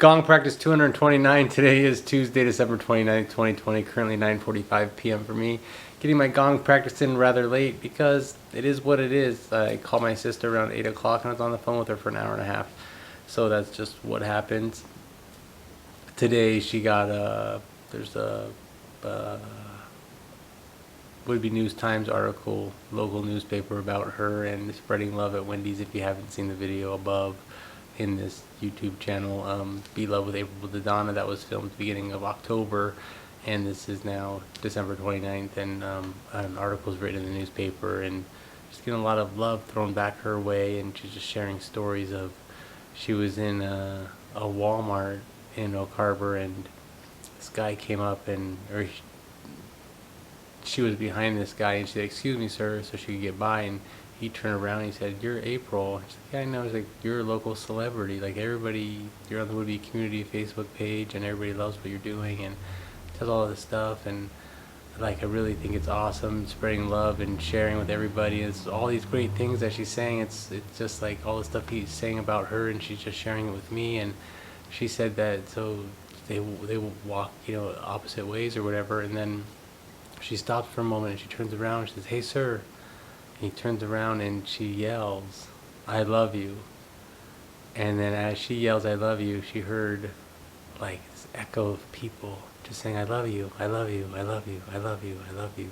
Gong practice 229. Today is Tuesday, December 29th, 2020. Currently 9:45 p.m. for me. Getting my gong practice in rather late because it is what it is. I called my sister around 8 o'clock and I was on the phone with her for an hour and a half. So that's just what happens. Today she got there's a Would-Be News Times article, local newspaper, about her and spreading love at Wendy's. If you haven't seen the video above in this YouTube channel, Be Love with April Dodonna, that was filmed beginning of October, and this is now December 29th, and an article's written in the newspaper, and just getting a lot of love thrown back her way, and she's just sharing stories of, she was in a Walmart in Oak Harbor, and this guy came up, and she was behind this guy, and she said, "Excuse me, sir," so she could get by, and he turned around and he said, "You're April." And she's like, "Yeah, I know." He's like, "You're a local celebrity. Like, everybody, you're on the Would-Be Community Facebook page, and everybody loves what you're doing," and does all this stuff, and like, I really think it's awesome, spreading love and sharing with everybody. It's all these great things that she's saying. It's just like all the stuff he's saying about her, and she's just sharing it with me. And she said that so they will walk, opposite ways or whatever, and then she stops for a moment and she turns around and she says, "Hey, sir." And he turns around and she yells, "I love you." And then as she yells, "I love you," she heard like this echo of people just saying, "I love you, I love you, I love you, I love you, I love you,"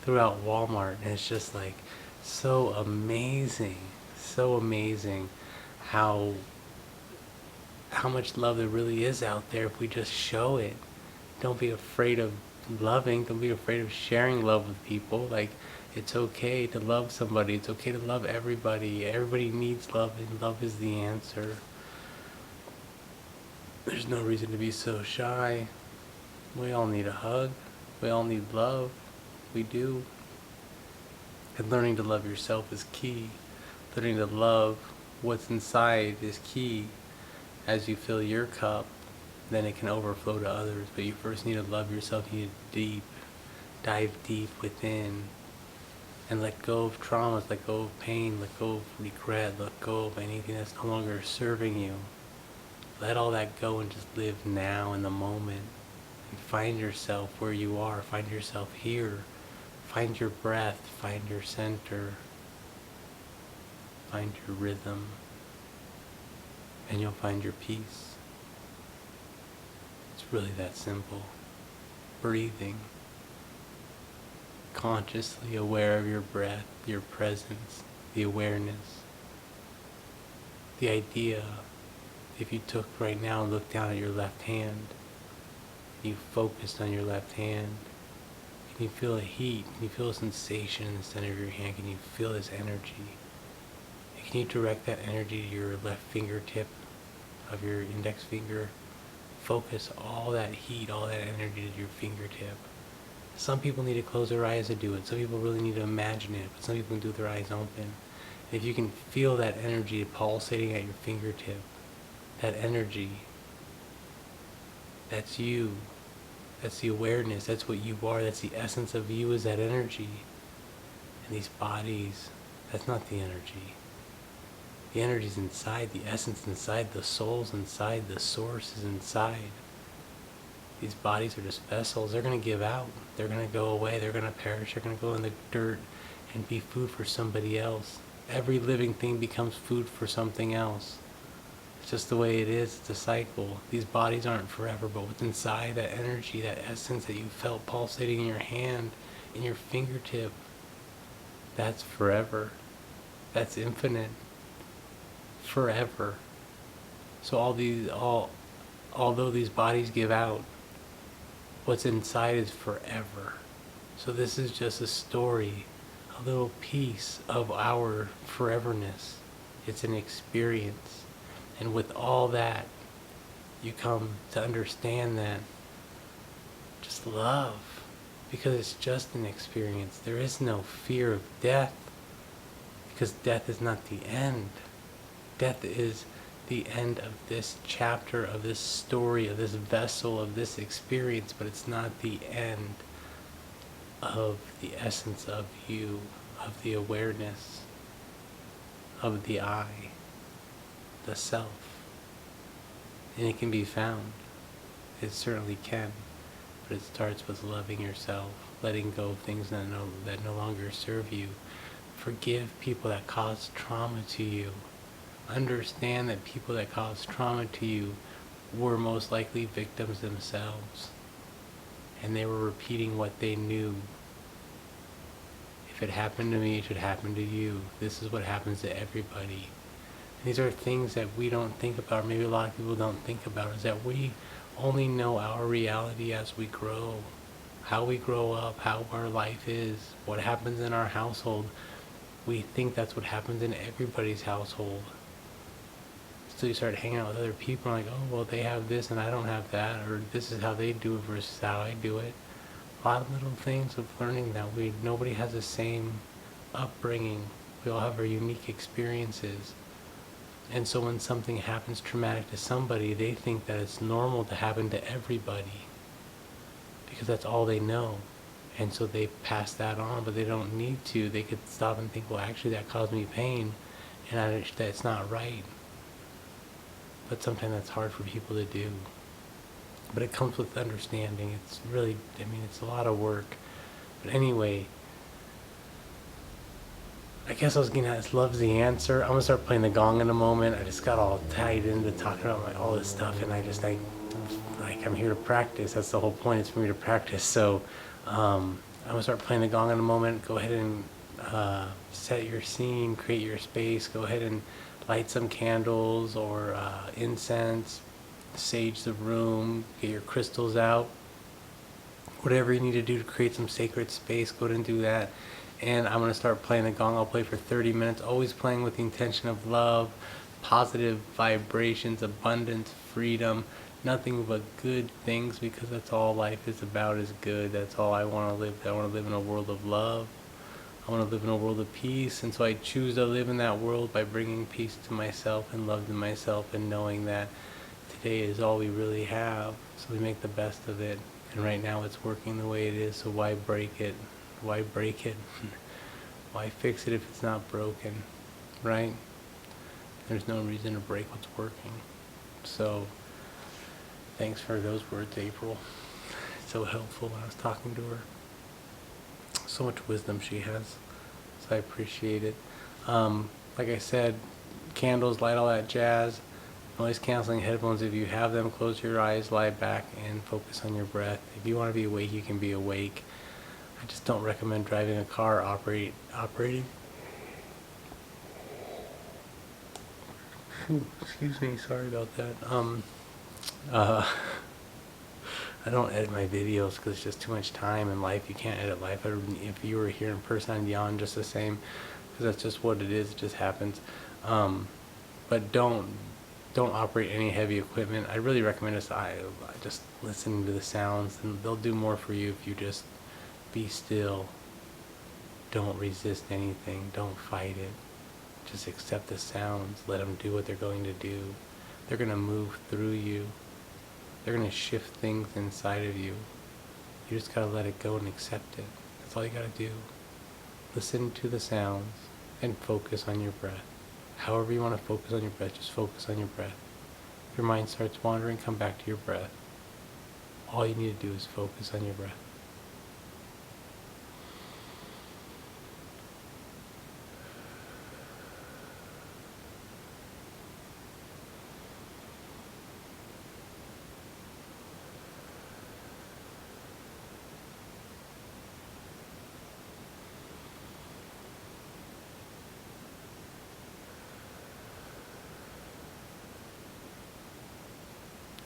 throughout Walmart. And it's just like so amazing how much love there really is out there if we just show it. Don't be afraid of loving. Don't be afraid of sharing love with people. Like, it's okay to love somebody. It's okay to love everybody. Everybody needs love, and love is the answer. There's no reason to be so shy. We all need a hug. We all need love. We do. And learning to love yourself is key. Learning to love what's inside is key. As you fill your cup, then it can overflow to others. But you first need to love yourself. You need to dive deep within, and let go of traumas, let go of pain, let go of regret, let go of anything that's no longer serving you. Let all that go and just live now in the moment, and find yourself where you are. Find yourself here. Find your breath. Find your center. Find your rhythm, and you'll find your peace. It's really that simple. Breathing. Consciously aware of your breath, your presence, the awareness. The idea, if you took right now and looked down at your left hand, you focused on your left hand, can you feel a heat? Can you feel a sensation in the center of your hand? Can you feel this energy? And can you direct that energy to your left fingertip of your index finger? Focus all that heat, all that energy to your fingertip. Some people need to close their eyes to do it. Some people really need to imagine it, but some people can do it with their eyes open. And if you can feel that energy pulsating at your fingertip, that energy, that's you. That's the awareness. That's what you are. That's the essence of you, is that energy. And these bodies, that's not the energy. The energy's inside, the essence inside, the soul's inside, the source is inside. These bodies are just vessels. They're going to give out. They're going to go away. They're going to perish. They're going to go in the dirt and be food for somebody else. Every living thing becomes food for something else. It's just the way it is. It's a cycle. These bodies aren't forever, but what's inside, that energy, that essence that you felt pulsating in your hand, in your fingertip, that's forever. That's infinite. Forever. So although these bodies give out, what's inside is forever. So this is just a story, a little piece of our foreverness. It's an experience. And with all that, you come to understand that just love, because it's just an experience. There is no fear of death, because death is not the end. Death is the end of this chapter, of this story, of this vessel, of this experience, but it's not the end of the essence of you, of the awareness, of the I, the self. And it can be found. It certainly can. But it starts with loving yourself, letting go of things that no longer serve you. Forgive people that cause trauma to you. Understand that people that cause trauma to you were most likely victims themselves. And they were repeating what they knew. If it happened to me, it should happen to you. This is what happens to everybody. And these are things that we don't think about, maybe a lot of people don't think about, is that we only know our reality as we grow. How we grow up, how our life is, what happens in our household. We think that's what happens in everybody's household. So you start hanging out with other people and like, oh, well, they have this and I don't have that, or this is how they do it versus how I do it. A lot of little things of learning that nobody has the same upbringing. We all have our unique experiences. And so when something happens traumatic to somebody, they think that it's normal to happen to everybody because that's all they know. And so they pass that on, but they don't need to. They could stop and think, well, actually that caused me pain, and that's not right. But sometimes that's hard for people to do. But it comes with understanding. It's really, it's a lot of work. But anyway, I guess I was getting at love's the answer. I'm going to start playing the gong in a moment. I just got all tied into talking about all this stuff, and I just, I'm here to practice. That's the whole point, is for me to practice. So I'm going to start playing the gong in a moment. Go ahead and set your scene, create your space. Go ahead and light some candles or incense, sage the room, get your crystals out. Whatever you need to do to create some sacred space, go ahead and do that. And I'm going to start playing the gong. I'll play for 30 minutes, always playing with the intention of love, positive vibrations, abundance, freedom, nothing but good things, because that's all life is about, is good. That's all I want to live. I want to live in a world of love. I want to live in a world of peace, and so I choose to live in that world by bringing peace to myself and love to myself, and knowing that today is all we really have, so we make the best of it. And right now it's working the way it is, so why break it? Why break it? Why fix it if it's not broken, right? There's no reason to break what's working. So thanks for those words, April. So helpful when I was talking to her. So much wisdom she has, so I appreciate it. Like I said, candles, light, all that jazz. Noise canceling headphones, if you have them, close your eyes, lie back, and focus on your breath. If you want to be awake, you can be awake. I just don't recommend driving a car, operating. Excuse me, sorry about that. I don't edit my videos because it's just too much time in life. You can't edit life. If you were here in person, I'd yawn just the same, because that's just what it is. It just happens. But don't operate any heavy equipment. I really recommend just listening to the sounds, and they'll do more for you if you just be still. Don't resist anything. Don't fight it. Just accept the sounds. Let them do what they're going to do. They're going to move through you. They're going to shift things inside of you. You just got to let it go and accept it. That's all you got to do. Listen to the sounds and focus on your breath. However you want to focus on your breath, just focus on your breath. If your mind starts wandering, come back to your breath. All you need to do is focus on your breath.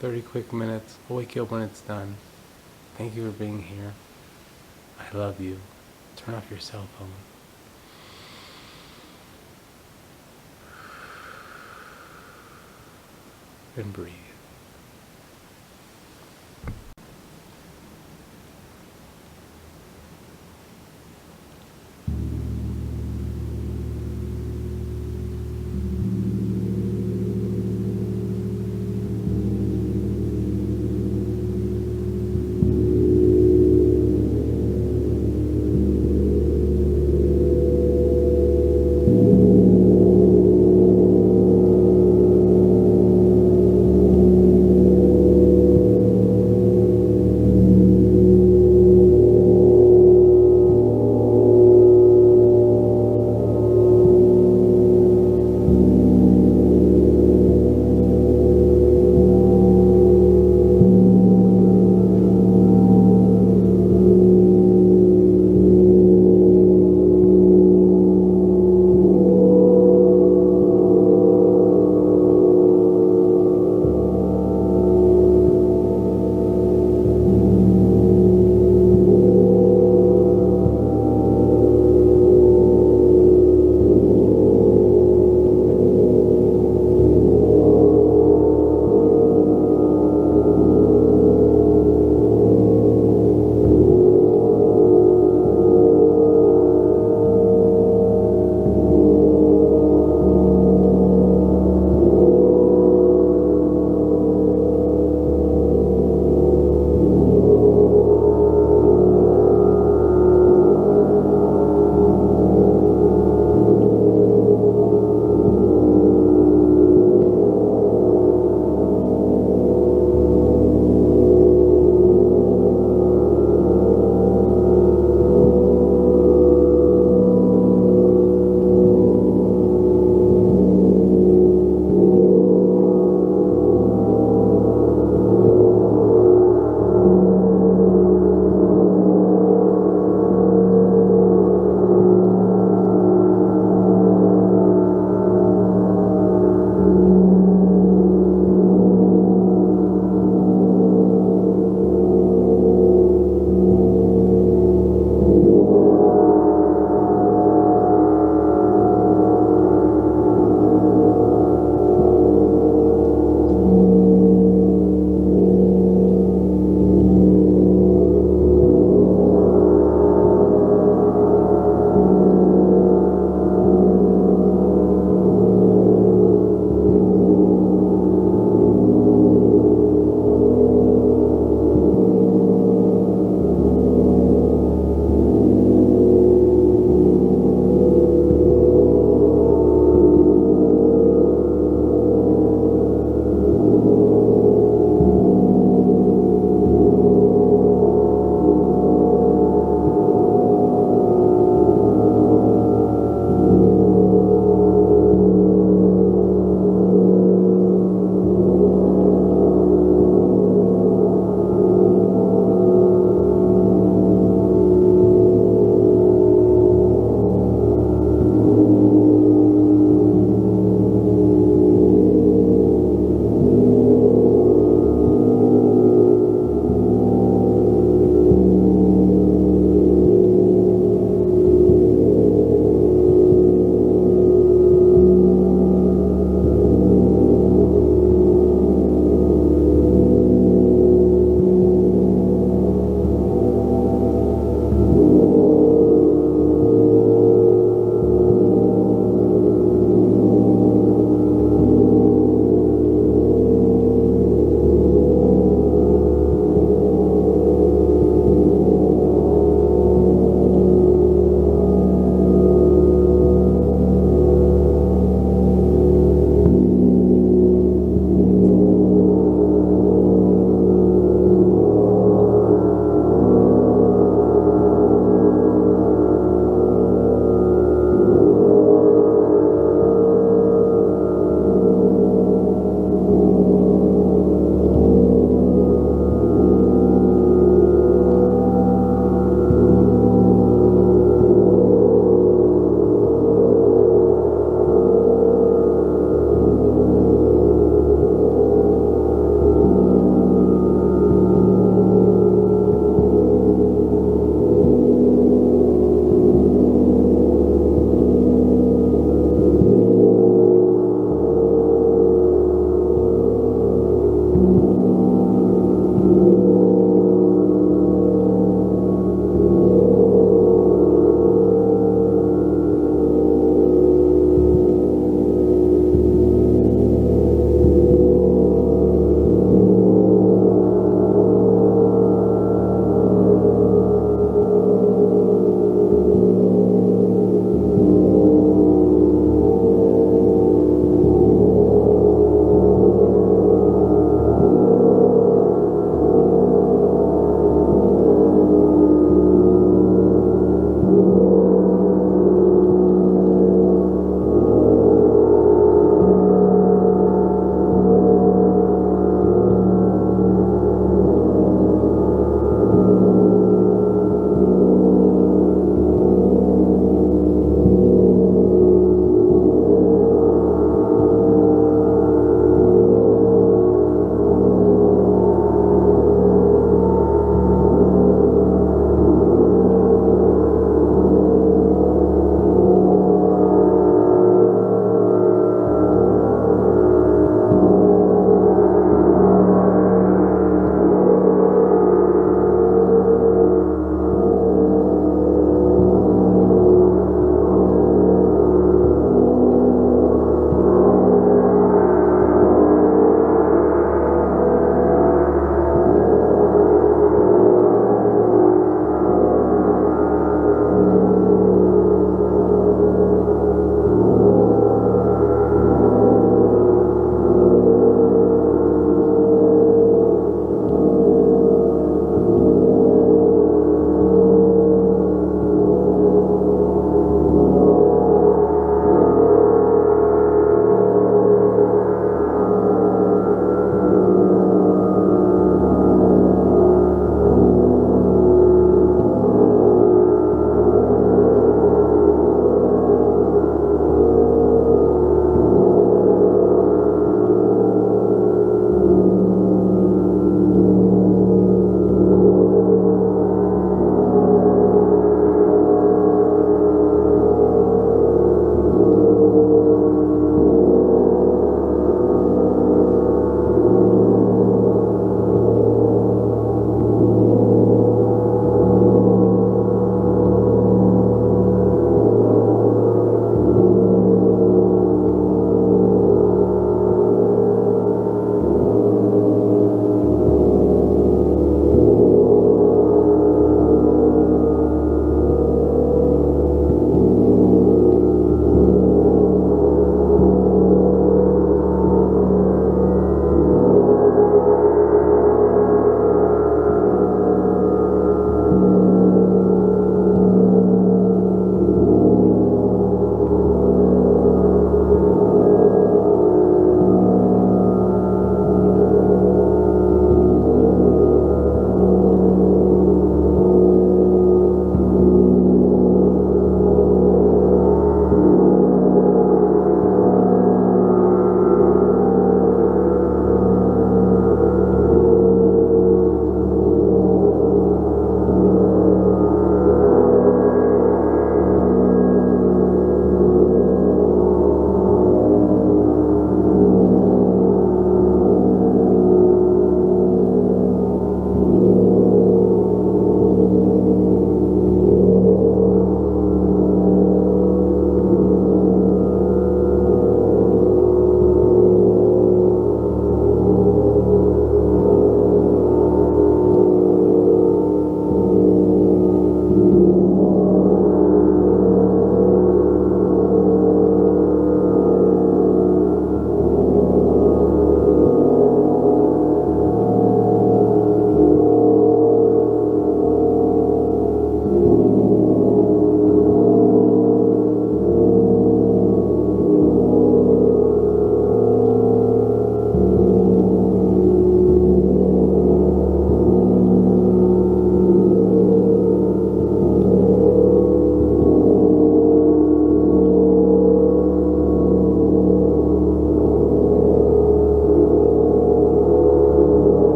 "30 quick minutes. I'll wake you up when it's done. Thank you for being here. I love you." Turn off your cell phone. And breathe.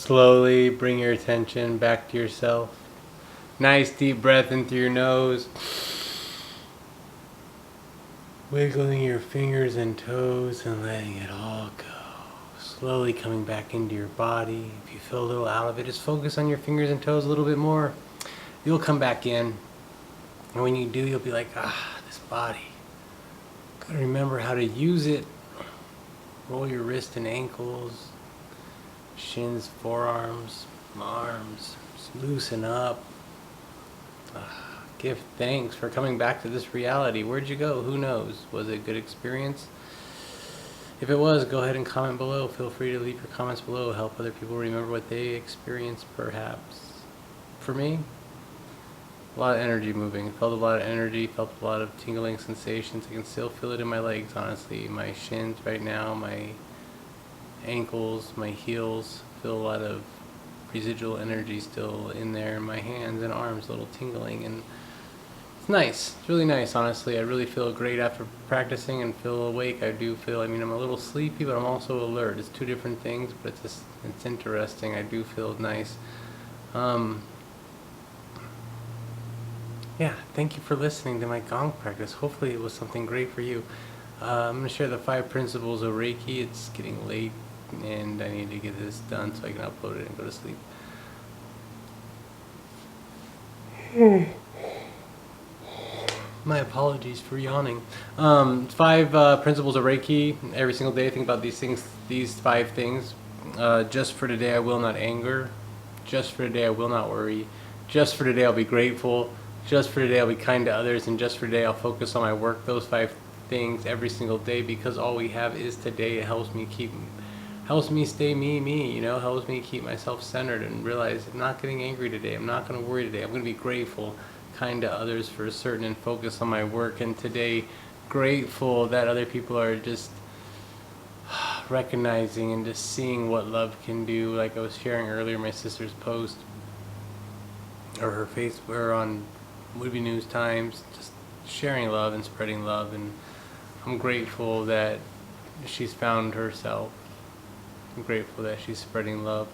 Slowly bring your attention back to yourself. Nice deep breath in through your nose. Wiggling your fingers and toes and letting it all go. Slowly coming back into your body. If you feel a little out of it, just focus on your fingers and toes a little bit more. You'll come back in. And when you do, you'll be like, this body. Gotta remember how to use it. Roll your wrists and ankles. Shins, forearms, arms. Just loosen up. Give thanks for coming back to this reality. Where'd you go? Who knows? Was it a good experience? If it was, go ahead and comment below. Feel free to leave your comments below. Help other people remember what they experienced, perhaps. For me, a lot of energy moving. I felt a lot of energy, felt a lot of tingling sensations. I can still feel it in my legs, honestly. My shins right now, my ankles, my heels. Feel a lot of residual energy still in there in my hands and arms, a little tingling. And it's nice. It's really nice, honestly. I really feel great after practicing and feel awake. I do feel, I'm a little sleepy, but I'm also alert. It's two different things, but it's interesting. I do feel nice. Yeah, thank you for listening to my Gong practice. Hopefully it was something great for you. I'm going to share the 5 principles of Reiki. It's getting late and I need to get this done so I can upload it and go to sleep. My apologies for yawning. 5 principles of Reiki. Every single day think about these things, these 5 things. Just for today I will not anger. Just for today I will not worry. Just for today I'll be grateful. Just for today I'll be kind to others. And just for today I'll focus on my work. Those 5 things every single day, because all we have is today. It helps me stay me, helps me keep myself centered and realize I'm not getting angry today. I'm not going to worry today. I'm going to be grateful, kind to others for certain, and focus on my work. And today, grateful that other people are just recognizing and just seeing what love can do. Like I was sharing earlier, my sister's post or her Facebook on Movie News Times, just sharing love and spreading love. And I'm grateful that she's found herself. I'm grateful that she's spreading love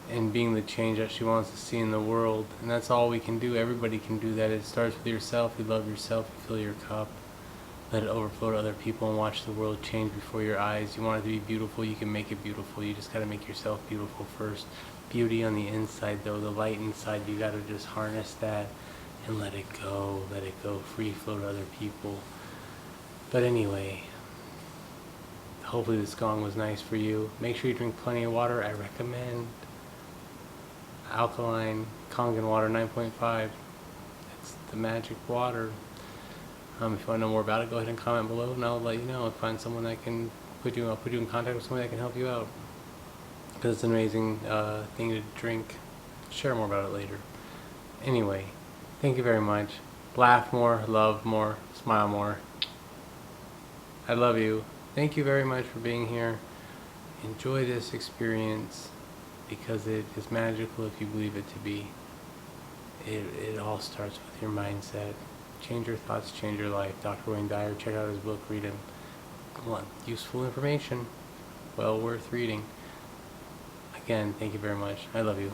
and being the change that she wants to see in the world. And that's all we can do. Everybody can do that. It starts with yourself. You love yourself. You fill your cup. Let it overflow to other people and watch the world change before your eyes. You want it to be beautiful, you can make it beautiful. You just got to make yourself beautiful first. Beauty on the inside, though, the light inside, you got to just harness that and let it go. Let it go. Free flow to other people. But anyway, hopefully this gong was nice for you. Make sure you drink plenty of water. I recommend alkaline Kangen water 9.5. It's the magic water. If you want to know more about it, go ahead and comment below, and I'll let you know. I'll find someone that can I'll put you in contact with someone that can help you out. Because it's an amazing thing to drink. Share more about it later. Anyway, thank you very much. Laugh more, love more, smile more. I love you. Thank you very much for being here. Enjoy this experience, because it is magical if you believe it to be. It all starts with your mindset. Change your thoughts, change your life. Dr. Wayne Dyer, check out his book, read him. Come on, useful information, well worth reading. Again, thank you very much. I love you.